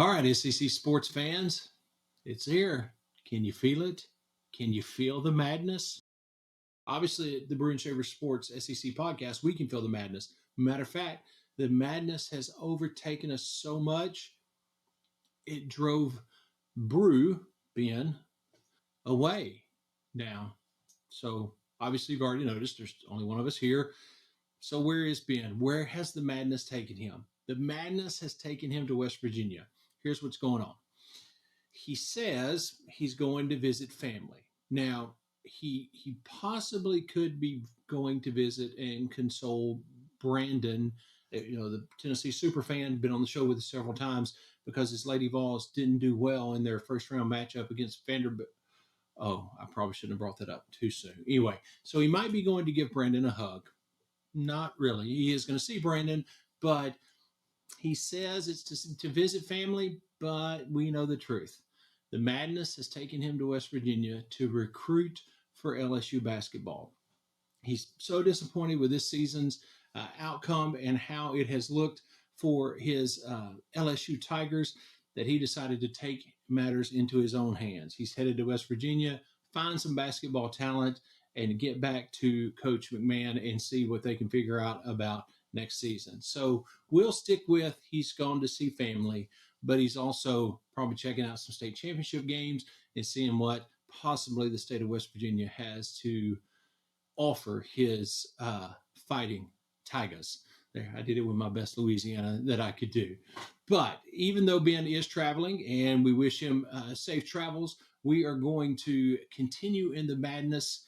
All right, SEC sports fans, it's here. Can you feel it? Can you feel the madness? Obviously, at the Bruin Shaver Sports SEC podcast, we can feel the madness. Matter of fact, the madness has overtaken us so much, it drove Ben away now. So, obviously, you've already noticed there's only one of us here. So, where is Ben? Where has the madness taken him? The madness has taken him to West Virginia. Here's what's going on. He says he's going to visit family. Now, he possibly could be going to visit and console Brandon, the Tennessee super fan, been on the show with us several times because his Lady Vols didn't do well in their first round matchup against Vanderbilt. Oh, I probably shouldn't have brought that up too soon. Anyway, so he might be going to give Brandon a hug. Not really. He is going to see Brandon, but he says it's to visit family, but we know the truth. The madness has taken him to West Virginia to recruit for LSU basketball. He's so disappointed with this season's outcome and how it has looked for his LSU Tigers that he decided to take matters into his own hands. He's headed to West Virginia, find some basketball talent, and get back to Coach McMahon and see what they can figure out about next season. So we'll stick with he's gone to see family, but he's also probably checking out some state championship games and seeing what possibly the state of West Virginia has to offer his fighting Tigers. There, I did it with my best Louisiana that I could do. But even though Ben is traveling and we wish him safe travels, we are going to continue in the madness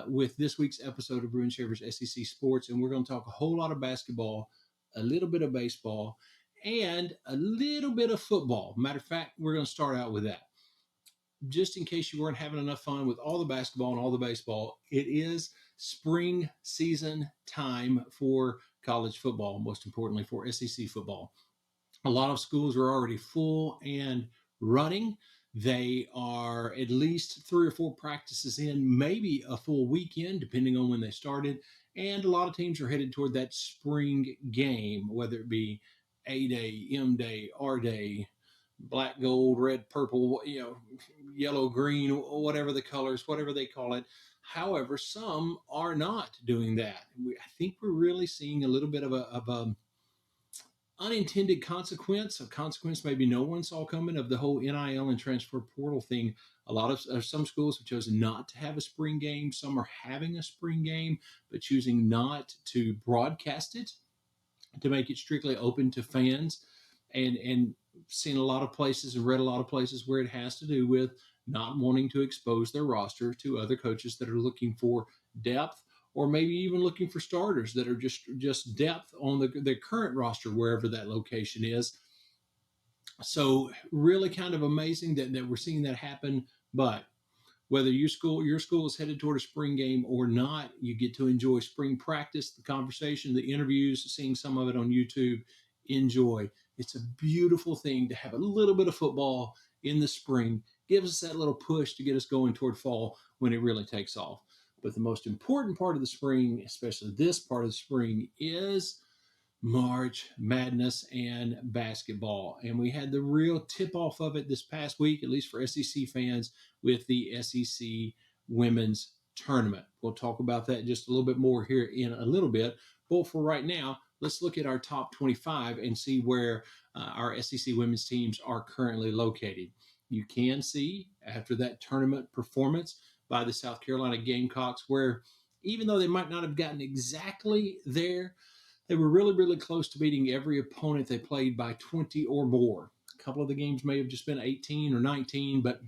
with this week's episode of Bruin Shavers SEC Sports. And we're going to talk a whole lot of basketball, a little bit of baseball, and a little bit of football. Matter of fact, we're going to start out with that. Just in case you weren't having enough fun with all the basketball and all the baseball, it is spring season time for college football, most importantly for SEC football. A lot of schools are already full and running. They are at least 3 or 4 practices in, maybe a full weekend, depending on when they started. And a lot of teams are headed toward that spring game, whether it be A Day, M Day, R Day, black, gold, red, purple, yellow, green, whatever the colors, whatever they call it. However, some are not doing that. I think we're really seeing a little bit of a unintended consequence, a consequence maybe no one saw coming of the whole NIL and transfer portal thing. Some schools have chosen not to have a spring game. Some are having a spring game, but choosing not to broadcast it to make it strictly open to fans. And seen a lot of places and read a lot of places where it has to do with not wanting to expose their roster to other coaches that are looking for depth, or maybe even looking for starters that are just depth on the current roster, wherever that location is. So really kind of amazing that we're seeing that happen. But whether your school is headed toward a spring game or not, you get to enjoy spring practice, the conversation, the interviews, seeing some of it on YouTube. Enjoy. It's a beautiful thing to have a little bit of football in the spring. Gives us that little push to get us going toward fall when it really takes off. But the most important part of the spring, especially this part of the spring, is March Madness and basketball. And we had the real tip-off of it this past week, at least for SEC fans, with the SEC Women's Tournament. We'll talk about that just a little bit more here in a little bit. But for right now, let's look at our top 25 and see where our SEC women's teams are currently located. You can see after that tournament performance by the South Carolina Gamecocks, where even though they might not have gotten exactly there, they were really, really close to beating every opponent they played by 20 or more. A couple of the games may have just been 18 or 19, but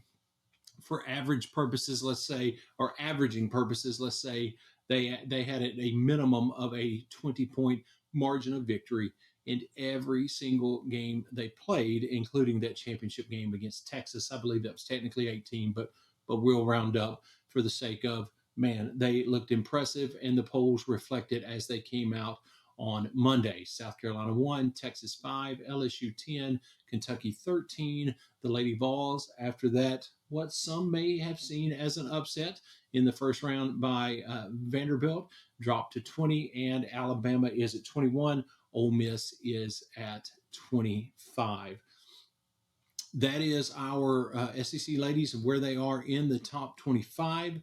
for average purposes, let's say, or averaging purposes, let's say, they had a minimum of a 20-point margin of victory in every single game they played, including that championship game against Texas. I believe that was technically 18, but we'll round up for the sake of, man, they looked impressive, and the polls reflected as they came out on Monday. South Carolina 1, Texas 5, LSU 10, Kentucky 13. The Lady Vols, after that, what some may have seen as an upset in the first round by Vanderbilt, dropped to 20, and Alabama is at 21. Ole Miss is at 25. That is our SEC ladies and where they are in the top 25.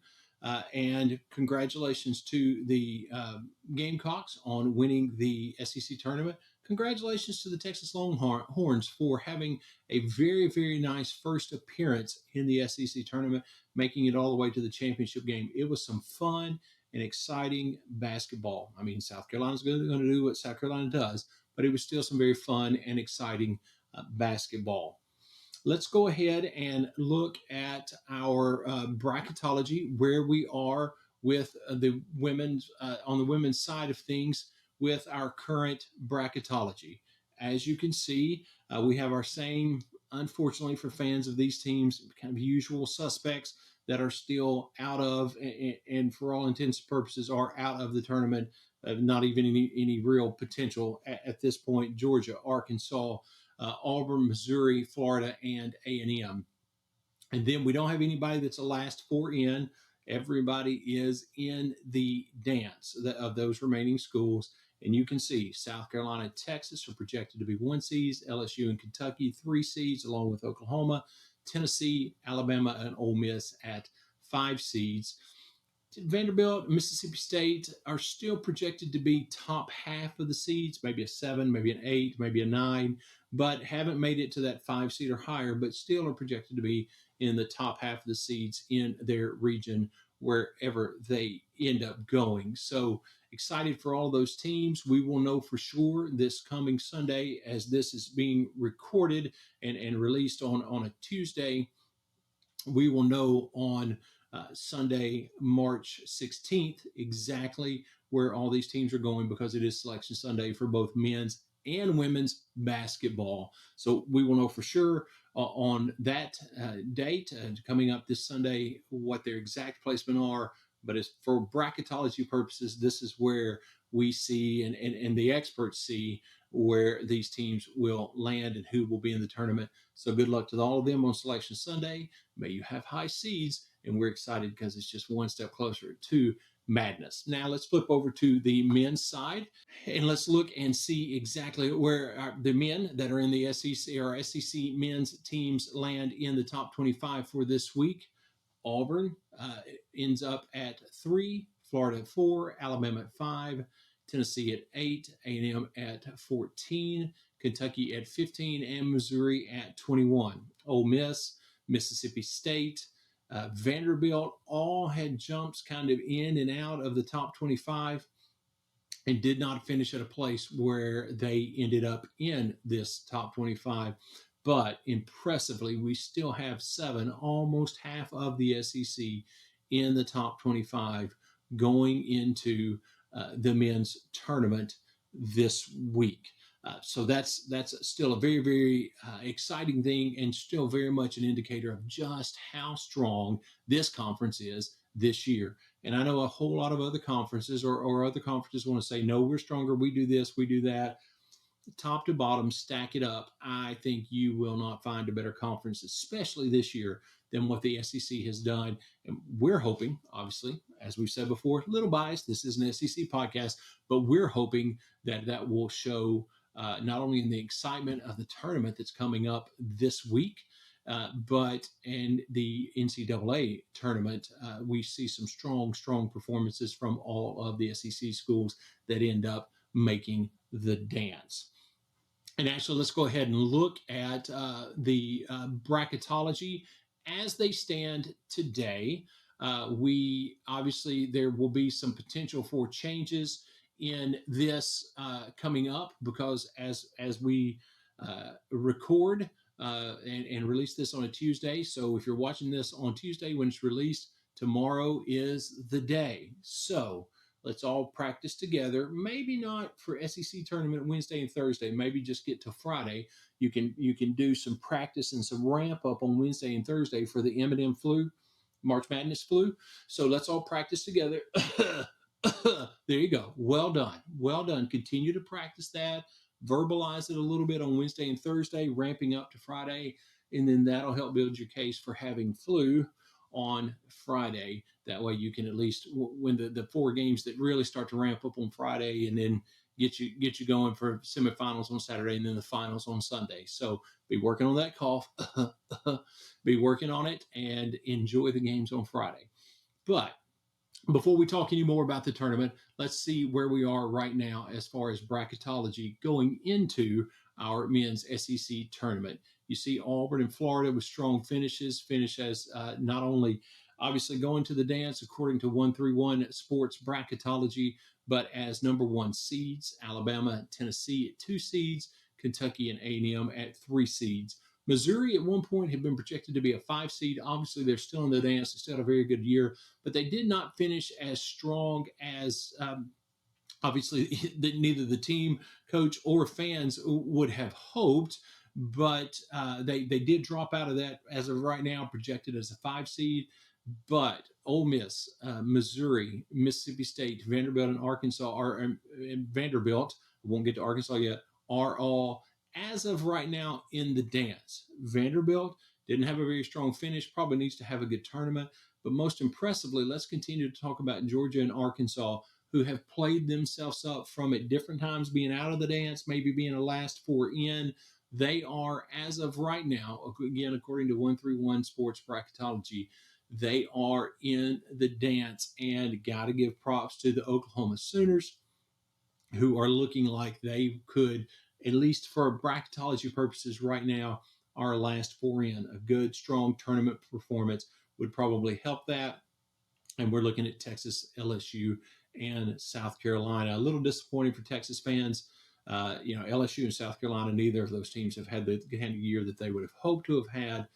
And congratulations to the Gamecocks on winning the SEC tournament. Congratulations to the Texas Longhorns for having a very, very nice first appearance in the SEC tournament, making it all the way to the championship game. It was some fun and exciting basketball. I mean, South Carolina's going to do what South Carolina does, but it was still some very fun and exciting basketball. Let's go ahead and look at our bracketology, where we are with the women's on the women's side of things with our current bracketology. As you can see, we have our same, unfortunately for fans of these teams, kind of usual suspects that are still out of, and for all intents and purposes, are out of the tournament. Not even any real potential at this point. Georgia, Arkansas, Auburn, Missouri, Florida, and A&M. And then we don't have anybody that's a last four in. Everybody is in the dance of those remaining schools. And you can see South Carolina and Texas are projected to be 1 seeds, LSU and Kentucky 3 seeds, along with Oklahoma, Tennessee, Alabama, and Ole Miss at 5 seeds. Vanderbilt, Mississippi State are still projected to be top half of the seeds, maybe a 7, maybe an 8, maybe a 9, but haven't made it to that 5 seed or higher, but still are projected to be in the top half of the seeds in their region wherever they end up going. So excited for all those teams. We will know for sure this coming Sunday, as this is being recorded and released on a Tuesday. We will know on Sunday, March 16th, exactly where all these teams are going, because it is Selection Sunday for both men's and women's basketball. So we will know for sure on that date coming up this Sunday what their exact placement are. But as for bracketology purposes, this is where we see and the experts see where these teams will land and who will be in the tournament. So good luck to all of them on Selection Sunday. May you have high seeds, and we're excited because it's just one step closer to madness. Now let's flip over to the men's side, and let's look and see exactly where the men that are in the SEC or SEC men's teams land in the top 25 for this week. Auburn ends up at 3, Florida at 4, Alabama at 5, Tennessee at 8, A&M at 14, Kentucky at 15, and Missouri at 21. Ole Miss, Mississippi State, Vanderbilt all had jumps kind of in and out of the top 25 and did not finish at a place where they ended up in this top 25. But impressively, we still have 7, almost half of the SEC in the top 25 going into the men's tournament this week. So that's still a very, very exciting thing, and still very much an indicator of just how strong this conference is this year. And I know a whole lot of other conferences or other conferences want to say, no, we're stronger, we do this, we do that. Top to bottom, stack it up. I think you will not find a better conference, especially this year, than what the SEC has done. And we're hoping, obviously, as we've said before, a little biased, this is an SEC podcast, but we're hoping that that will show not only in the excitement of the tournament that's coming up this week, but in the NCAA tournament, we see some strong performances from all of the SEC schools that end up making the dance. And actually, let's go ahead and look at the bracketology as they stand today. We obviously, there will be some potential for changes in this coming up, because as we record and release this on a Tuesday, so if you're watching this on Tuesday when it's released, tomorrow is the day. So let's all practice together. Maybe not for SEC tournament Wednesday and Thursday. Maybe just get to Friday. You can do some practice and some ramp up on Wednesday and Thursday for the M&M flu, March Madness flu. So let's all practice together. There you go. Well done. Well done. Continue to practice that. Verbalize it a little bit on Wednesday and Thursday, ramping up to Friday, and then that'll help build your case for having flu on Friday. That way you can at least win the four games that really start to ramp up on Friday, and then get you going for semifinals on Saturday, and then the finals on Sunday. So be working on that cough, be working on it, and enjoy the games on Friday. But before we talk any more about the tournament, let's see where we are right now as far as bracketology going into our men's SEC tournament. You see Auburn and Florida with strong finishes, finish as not only obviously going to the dance according to 131 Sports Bracketology, but as number one seeds, Alabama and Tennessee at two seeds, Kentucky and A&M at three seeds. Missouri at one point had been projected to be a five seed. Obviously, they're still in the dance. They still had a very good year, but they did not finish as strong as obviously neither the team, coach, or fans would have hoped. But they did drop out of that as of right now, projected as a five seed. But Ole Miss, Missouri, Mississippi State, Vanderbilt, and Arkansas Vanderbilt. Won't get to Arkansas yet. Are all as of right now in the dance. Vanderbilt didn't have a very strong finish. Probably needs to have a good tournament. But most impressively, let's continue to talk about Georgia and Arkansas, who have played themselves up from at different times being out of the dance, maybe being a last four in. They are, as of right now, again, according to 131 Sports Bracketology, they are in the dance, and got to give props to the Oklahoma Sooners, who are looking like they could, at least for bracketology purposes right now, our last four in. A good, strong tournament performance would probably help that. And we're looking at Texas, LSU, and South Carolina. A little disappointing for Texas fans. LSU and South Carolina, neither of those teams have had the kind of year that they would have hoped to have had,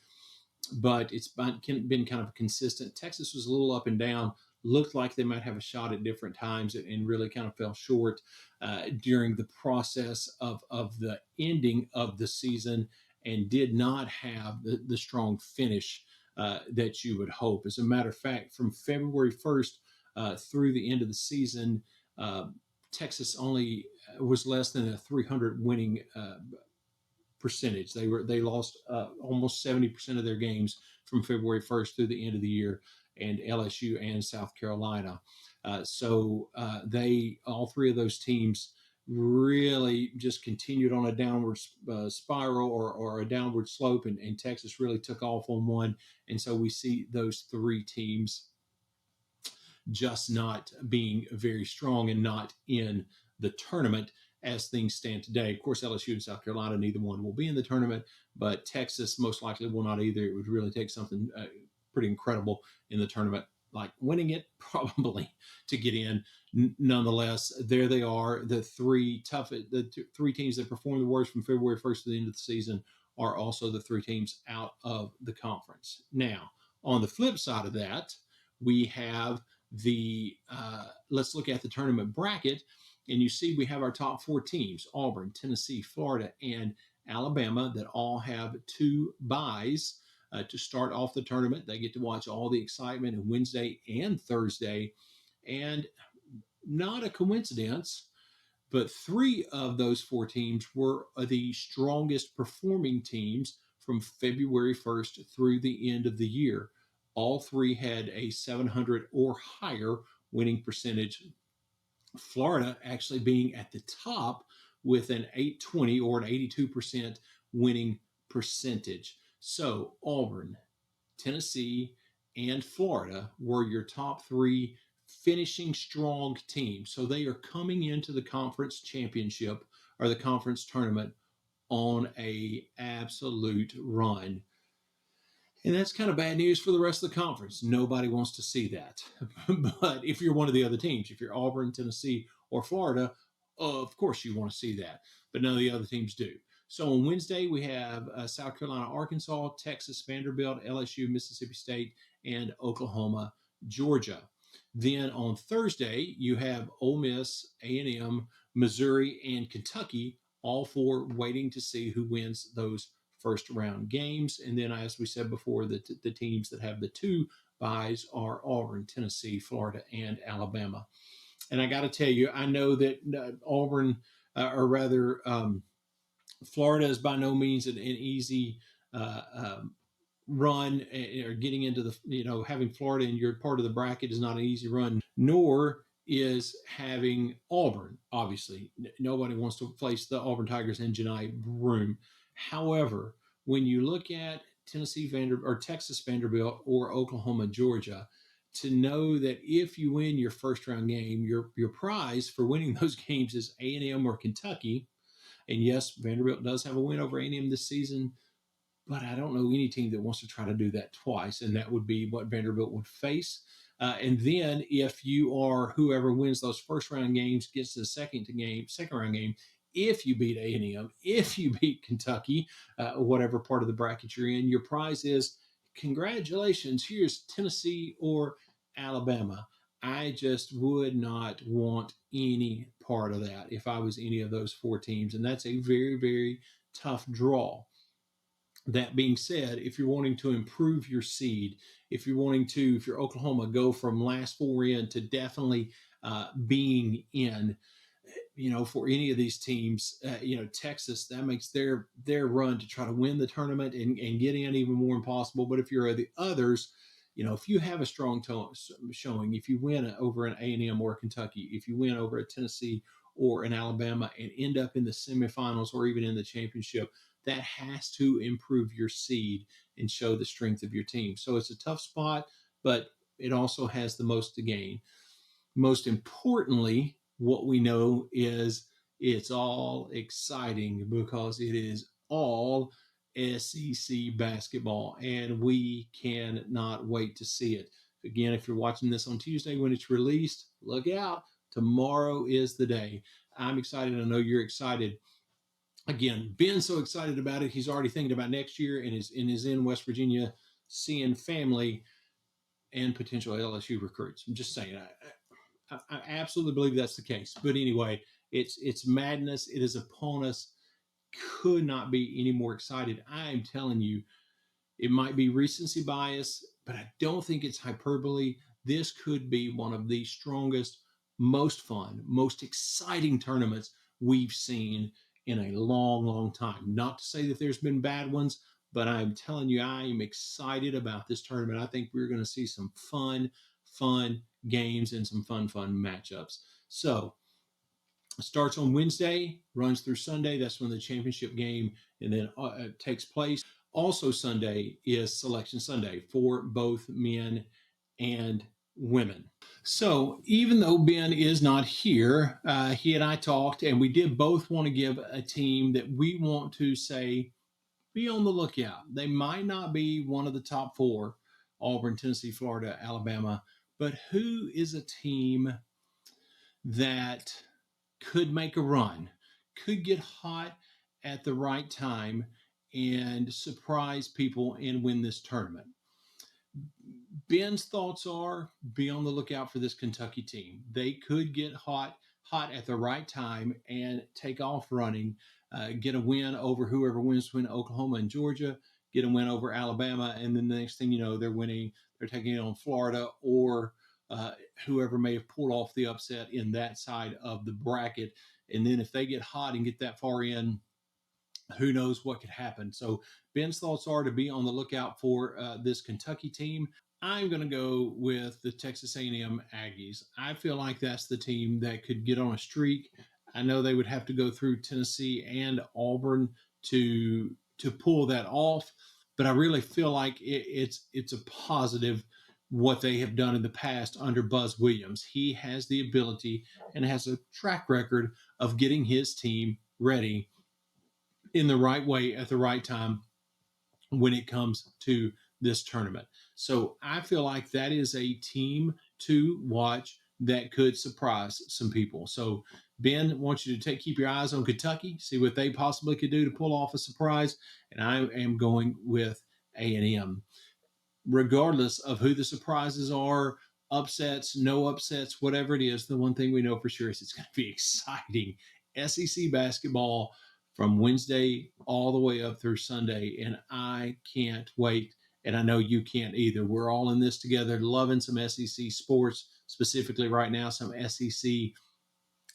but it's been kind of consistent. Texas was a little up and down, looked like they might have a shot at different times, and really kind of fell short during the process of the ending of the season, and did not have the strong finish that you would hope. As a matter of fact, from February 1st through the end of the season, Texas only was less than a 300 winning percentage. They lost almost 70% of their games from February 1st through the end of the year, and LSU and South Carolina. They all three of those teams really just continued on a downward spiral or a downward slope, and Texas really took off on one. And so we see those three teams just not being very strong and not in the tournament as things stand today. Of course, LSU and South Carolina, neither one will be in the tournament, but Texas most likely will not either. It would really take something pretty incredible in the tournament, like winning it probably, to get in. Nonetheless, there they are. The three teams that performed the worst from February 1st to the end of the season are also the three teams out of the conference. Now, on the flip side of that, we have let's look at the tournament bracket, and you see we have our top four teams: Auburn, Tennessee, Florida, and Alabama, that all have two byes to start off the tournament. They get to watch all the excitement on Wednesday and Thursday. And not a coincidence, but three of those four teams were the strongest performing teams from February 1st through the end of the year. All three had a 700 or higher winning percentage. Florida actually being at the top with an 820 or an 82% winning percentage. So Auburn, Tennessee, and Florida were your top three finishing strong teams. So they are coming into the conference championship or the conference tournament on a absolute run. And that's kind of bad news for the rest of the conference. Nobody wants to see that. But if you're one of the other teams, if you're Auburn, Tennessee, or Florida, of course you want to see that. But none of the other teams do. So on Wednesday, we have South Carolina, Arkansas, Texas, Vanderbilt, LSU, Mississippi State, and Oklahoma, Georgia. Then on Thursday, you have Ole Miss, A&M, Missouri, and Kentucky, all four waiting to see who wins those first round games. And then, as we said before, the teams that have the two byes are Auburn, Tennessee, Florida, and Alabama. And I got to tell you, I know that Auburn, or rather Florida, is by no means an easy run or getting into the, having Florida in your part of the bracket is not an easy run, nor is having Auburn. Obviously, nobody wants to face the Auburn Tigers in Janai Broom. However, when you look at Tennessee Vanderbilt or Texas Vanderbilt or Oklahoma Georgia, to know that if you win your first round game, your prize for winning those games is A&M or Kentucky. And yes, Vanderbilt does have a win over A&M this season, but I don't know any team that wants to try to do that twice, and that would be what Vanderbilt would face. And then if you are whoever wins those first round games gets to the second round game, if you beat A&M, if you beat Kentucky, whatever part of the bracket you're in, your prize is congratulations. Here's Tennessee or Alabama. I just would not want any part of that if I was any of those four teams, and that's a very, very tough draw. That being said, if you're wanting to improve your seed, if you're Oklahoma, go from last four in to definitely being in, for any of these teams, Texas, that makes their run to try to win the tournament and get in even more impossible. But if you're the others, if you have a strong showing, if you win over an A&M or a Kentucky, if you win over a Tennessee or an Alabama and end up in the semifinals or even in the championship, that has to improve your seed and show the strength of your team. So it's a tough spot, but it also has the most to gain. Most importantly, what we know is it's all exciting because it is all SEC basketball, and we cannot wait to see it. Again, if you're watching this on Tuesday when it's released, look out. Tomorrow is the day. I'm excited. I know you're excited. Again, Ben's so excited about it. He's already thinking about next year and is in West Virginia seeing family and potential LSU recruits. I'm just saying, I absolutely believe that's the case. But anyway, it's madness. It is upon us. Could not be any more excited. I'm telling you, it might be recency bias, but I don't think it's hyperbole. This could be one of the strongest, most fun, most exciting tournaments we've seen in a long, long time. Not to say that there's been bad ones, but I'm telling you, I am excited about this tournament. I think we're going to see some fun games and some fun matchups. So, starts on Wednesday, runs through Sunday. That's when the championship game and then takes place. Also, Sunday is Selection Sunday for both men and women. So, even though Ben is not here, he and I talked, and we did both want to give a team that we want to say be on the lookout. They might not be one of the top four: Auburn, Tennessee, Florida, Alabama, but who is a team that could make a run, could get hot at the right time and surprise people and win this tournament? Ben's thoughts are be on the lookout for this Kentucky team. They could get hot at the right time and take off running, get a win over whoever wins between Oklahoma and Georgia, get a win over Alabama, and then the next thing you know, they're taking it on Florida or whoever may have pulled off the upset in that side of the bracket. And then if they get hot and get that far in, who knows what could happen. So Ben's thoughts are to be on the lookout for this Kentucky team. I'm going to go with the Texas A&M Aggies. I feel like that's the team that could get on a streak. I know they would have to go through Tennessee and Auburn to pull that off, but I really feel like it's a positive what they have done in the past under Buzz Williams. He has the ability and has a track record of getting his team ready in the right way at the right time when it comes to this tournament. So I feel like that is a team to watch that could surprise some people. So Ben wants you to keep your eyes on Kentucky, see what they possibly could do to pull off a surprise, and I am going with A&M. Regardless of who the surprises are, upsets, no upsets, whatever it is, the one thing we know for sure is it's going to be exciting SEC basketball from Wednesday all the way up through Sunday, and I can't wait. And I know you can't either. We're all in this together, loving some SEC sports, specifically right now, some SEC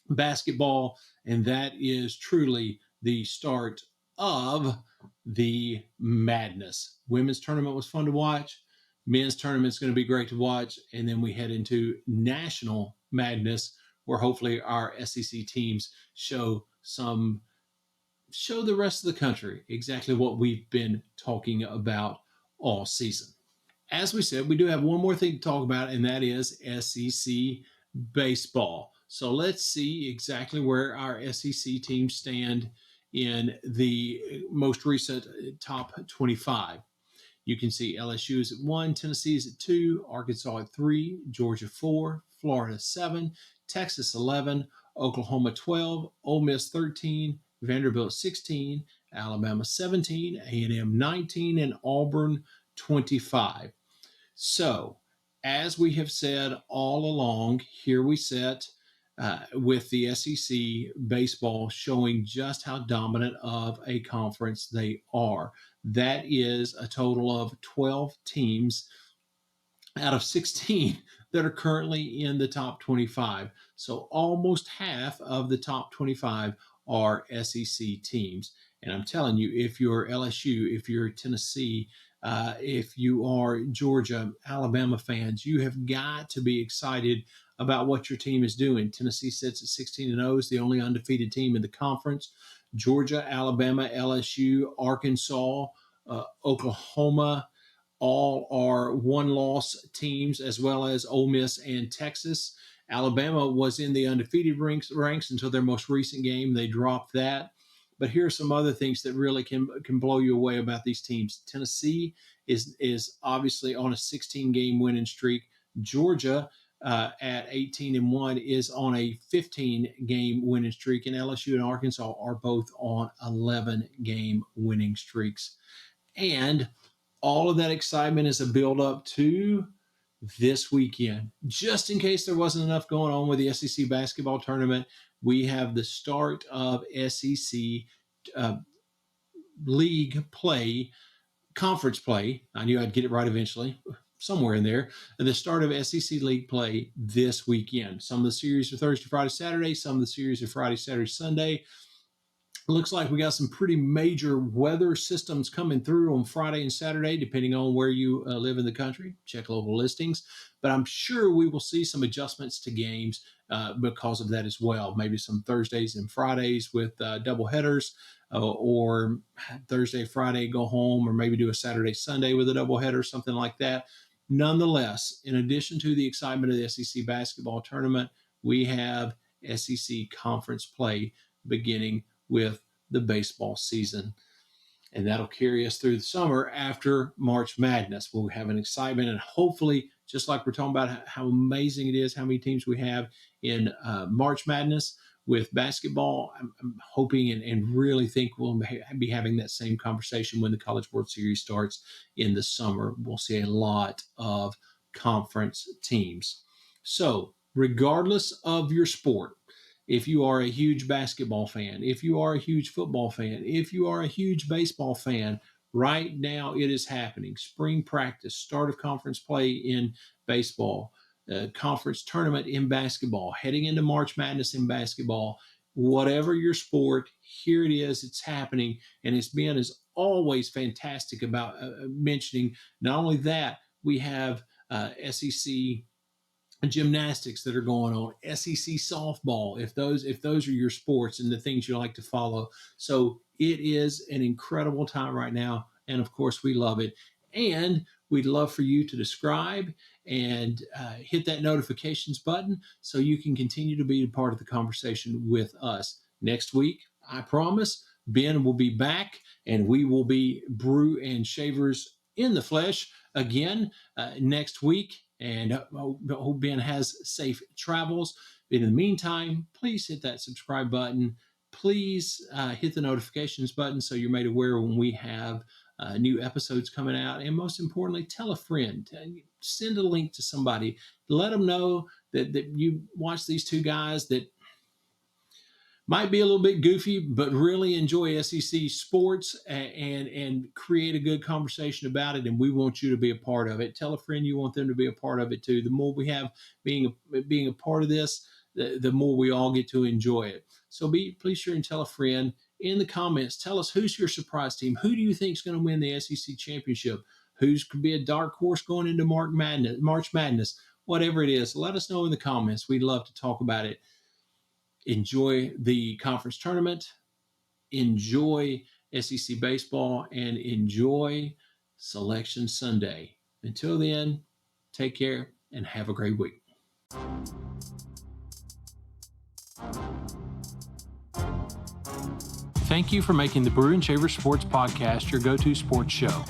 basketball, and that is truly the start of the madness. Women's tournament was fun to watch. Men's tournament's going to be great to watch. And then we head into national madness, where hopefully our SEC teams show the rest of the country exactly what we've been talking about all season. As we said, we do have one more thing to talk about, and that is SEC baseball. So let's see exactly where our SEC teams stand in the most recent top 25. You can see LSU is at 1, Tennessee is at 2, Arkansas at 3, Georgia 4, Florida 7, Texas 11, Oklahoma 12, Ole Miss 13, Vanderbilt 16, Alabama 17, A&M 19, and Auburn 25. So, as we have said all along, here we sit with the SEC baseball showing just how dominant of a conference they are. That is a total of 12 teams out of 16 that are currently in the top 25. So almost half of the top 25 are SEC teams. And I'm telling you, if you're LSU, if you're Tennessee, if you are Georgia, Alabama fans, you have got to be excited about what your team is doing. Tennessee sits at 16-0, is the only undefeated team in the conference. Georgia, Alabama, LSU, Arkansas, Oklahoma, all are one-loss teams, as well as Ole Miss and Texas. Alabama was in the undefeated ranks until their most recent game. They dropped that. But here are some other things that really can blow you away about these teams. Tennessee is obviously on a 16-game winning streak. Georgia at 18-1 is on a 15-game winning streak, and LSU and Arkansas are both on 11-game winning streaks. And all of that excitement is a build up to this weekend. Just in case there wasn't enough going on with the SEC basketball tournament, we have the start of SEC uh, league play, conference play. I knew I'd get it right eventually, somewhere in there. And the start of SEC league play this weekend. Some of the series are Thursday, Friday, Saturday. Some of the series are Friday, Saturday, Sunday. Looks like we got some pretty major weather systems coming through on Friday and Saturday, depending on where you live in the country. Check local listings. But I'm sure we will see some adjustments to games because of that as well. Maybe some Thursdays and Fridays with double headers, or Thursday, Friday, go home, or maybe do a Saturday, Sunday with a double header, something like that. Nonetheless, in addition to the excitement of the SEC basketball tournament, we have SEC conference play beginning with the baseball season. And that'll carry us through the summer after March Madness. We'll have an excitement, and hopefully, just like we're talking about how amazing it is, how many teams we have in March Madness with basketball, I'm hoping and really think we'll be having that same conversation when the College World Series starts in the summer. We'll see a lot of conference teams. So, regardless of your sport, if you are a huge basketball fan, if you are a huge football fan, if you are a huge baseball fan, right now it is happening. Spring practice, start of conference play in baseball, conference tournament in basketball, heading into March Madness in basketball. Whatever your sport, here it is, it's happening. And as Ben is always fantastic about mentioning, not only that, we have SEC gymnastics that are going on, SEC softball, if those are your sports and the things you like to follow. So it is an incredible time right now, and of course we love it. And we'd love for you to subscribe and hit that notifications button so you can continue to be a part of the conversation with us. Next week, I promise, Ben will be back and we will be brew and shavers in the flesh again next week. And hope Ben has safe travels. In the meantime, please hit that subscribe button. Please hit the notifications button so you're made aware when we have new episodes coming out. And most importantly, tell a friend. Send a link to somebody. Let them know that you watch these two guys that might be a little bit goofy, but really enjoy SEC sports and create a good conversation about it. And we want you to be a part of it. Tell a friend you want them to be a part of it too. The more we have being a part of this, the more we all get to enjoy it. So please sure and tell a friend. in the comments, tell us who's your surprise team. Who do you think is going to win the SEC championship? Who's could be a dark horse going into March Madness? Whatever it is, let us know in the comments. We'd love to talk about it. Enjoy the conference tournament. Enjoy SEC baseball, and enjoy Selection Sunday. Until then, take care and have a great week. Thank you for making the Brew and Shaver Sports Podcast your go-to sports show.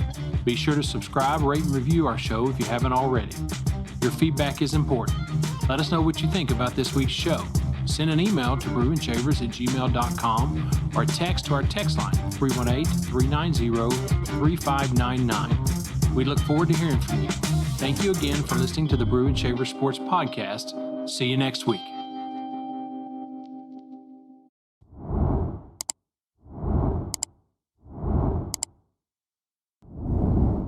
Be sure to subscribe, rate, and review our show if you haven't already. Your feedback is important. Let us know what you think about this week's show. Send an email to brewandshavers@gmail.com or text to our text line 318-390-3599. We look forward to hearing from you. Thank you again for listening to the Brew and Shaver Sports Podcast. See you next week.